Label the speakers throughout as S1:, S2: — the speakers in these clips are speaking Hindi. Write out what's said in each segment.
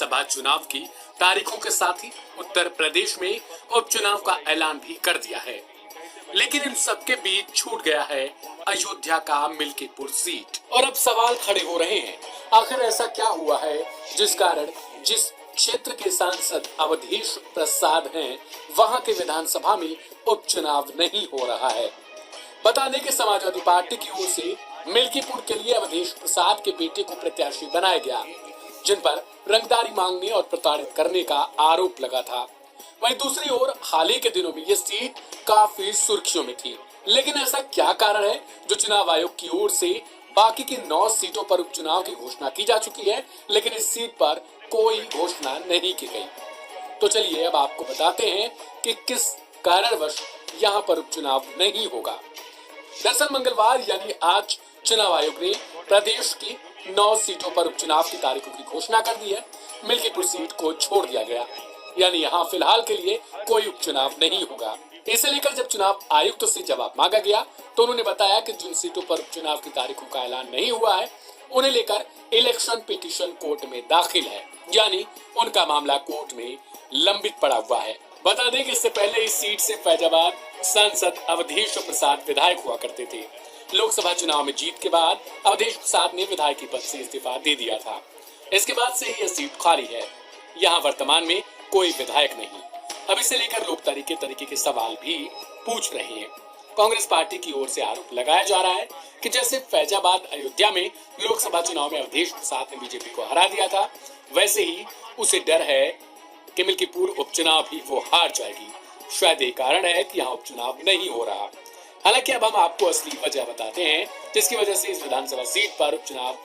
S1: विधानसभा चुनाव की तारीखों के साथ ही उत्तर प्रदेश में उपचुनाव का ऐलान भी कर दिया है। लेकिन इन सबके बीच छूट गया है अयोध्या का मिल्कीपुर सीट। और अब सवाल खड़े हो रहे हैं, आखिर ऐसा क्या हुआ है जिस कारण जिस क्षेत्र के सांसद अवधेश प्रसाद हैं, वहां के विधानसभा में उपचुनाव नहीं हो रहा है। बता दें कि समाजवादी पार्टी की ओर से मिल्कीपुर के लिए अवधेश प्रसाद के बेटे को प्रत्याशी बनाया गया, जिन पर रंगदारी मांगने और प्रताड़ित करने का आरोप लगा था। वहीं दूसरी ओर हाल ही के दिनों में ये सीट काफी सुर्खियों में थी। लेकिन ऐसा क्या कारण है जो चुनाव आयोग की ओर से बाकी की 9 सीटों पर उपचुनाव की घोषणा की जा चुकी है, लेकिन इस सीट पर कोई घोषणा नहीं की गई। तो चलिए अब आपको बताते हैं कि किस कारणवश यहाँ पर उपचुनाव नहीं होगा। दरअसल मंगलवार यानी आज चुनाव आयोग ने प्रदेश की 9 सीटों पर उपचुनाव की तारीखों की घोषणा कर दी है। मिल्कीपुर सीट को छोड़ दिया गया, यानी यहाँ फिलहाल के लिए कोई उपचुनाव नहीं होगा। इसे लेकर जब चुनाव आयुक्त से जवाब मांगा गया तो उन्होंने बताया कि जिन सीटों पर उपचुनाव की तारीखों का ऐलान नहीं हुआ है, उन्हें लेकर इलेक्शन पिटीशन कोर्ट में दाखिल है, यानी उनका मामला कोर्ट में लंबित पड़ा हुआ है। बता दें कि इससे पहले इस सीट से फैजाबाद सांसद अवधेश प्रसाद विधायक हुआ करते थे। लोकसभा चुनाव में जीत के बाद अवधेश प्रसाद ने विधायकी पद से इस्तीफा दे दिया था। इसके बाद से यह सीट खाली है। यहाँ वर्तमान में कोई विधायक नहीं। अब इसे लेकर लोग तरीके के सवाल भी पूछ रहे हैं। कांग्रेस पार्टी की ओर से आरोप लगाया जा रहा है कि जैसे फैजाबाद अयोध्या में लोकसभा चुनाव में अवधेश प्रसाद ने बीजेपी को हरा दिया था, वैसे ही उसे डर है कि मिल्कीपुर उपचुनाव भी वो हार जाएगी। शायद यही कारण है कि यहाँ उपचुनाव नहीं हो रहा। हालांकि अब हम आपको असली वजह बताते हैं जिसकी वजह से इस विधानसभा सीट पर उपचुनाव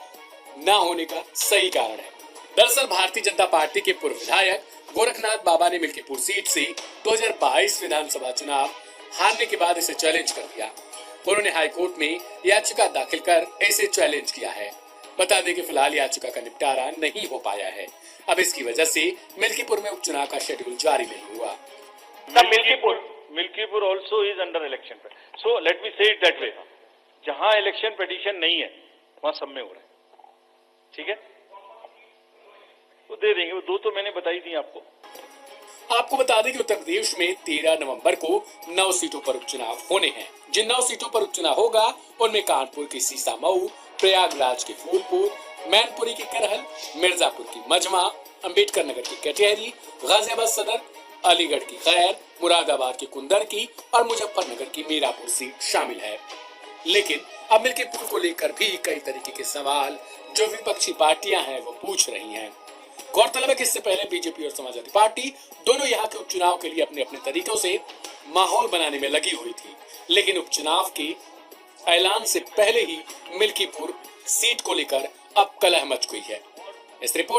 S1: न होने का सही कारण है। दरअसल भारतीय जनता पार्टी के पूर्व विधायक गोरखनाथ बाबा ने मिल्कीपुर सीट से 2022 विधानसभा चुनाव हारने के बाद इसे चैलेंज कर दिया। उन्होंने हाईकोर्ट में याचिका दाखिल कर इसे चैलेंज किया है। बता दें कि फिलहाल याचिका का निपटारा नहीं हो पाया है। अब इसकी वजह से मिल्कीपुर में उपचुनाव का शेड्यूल जारी नहीं हुआ।
S2: Milkipur also is under election. So let me say it that way. जहां इलेक्शन पिटीशन नहीं है वहां सब में हो रहा है। ठीक है, तो दे देंगे। वो 2 तो मैंने बताई थी आपको।
S1: आपको बता दें कि उत्तर प्रदेश में 13 नवंबर को 9 सीटों पर उपचुनाव होने हैं। जिन 9 सीटों पर उपचुनाव होगा उनमें कानपुर की सीसामऊ, प्रयागराज की फूलपुर, मैनपुरी की करहल, मिर्जापुर की मजमा, अंबेडकर नगर की कटिहरी, गाजियाबाद सदर, अलीगढ़ की खैर, मुरादाबाद की कुंदरकी और मुजफ्फरनगर की मीरापुर सीट शामिल है। लेकिन अब मिल्कीपुर को लेकर भी कई तरीके के सवाल जो विपक्षी पार्टियां हैं वो पूछ रही हैं। गौरतलब है कि इससे पहले बीजेपी और समाजवादी पार्टी दोनों यहाँ के उपचुनाव के लिए अपने अपने तरीकों से माहौल बनाने में लगी हुई थी। लेकिन उपचुनाव के ऐलान से पहले ही मिल्कीपुर सीट को लेकर अब कलह मच गई है। इस रिपोर्ट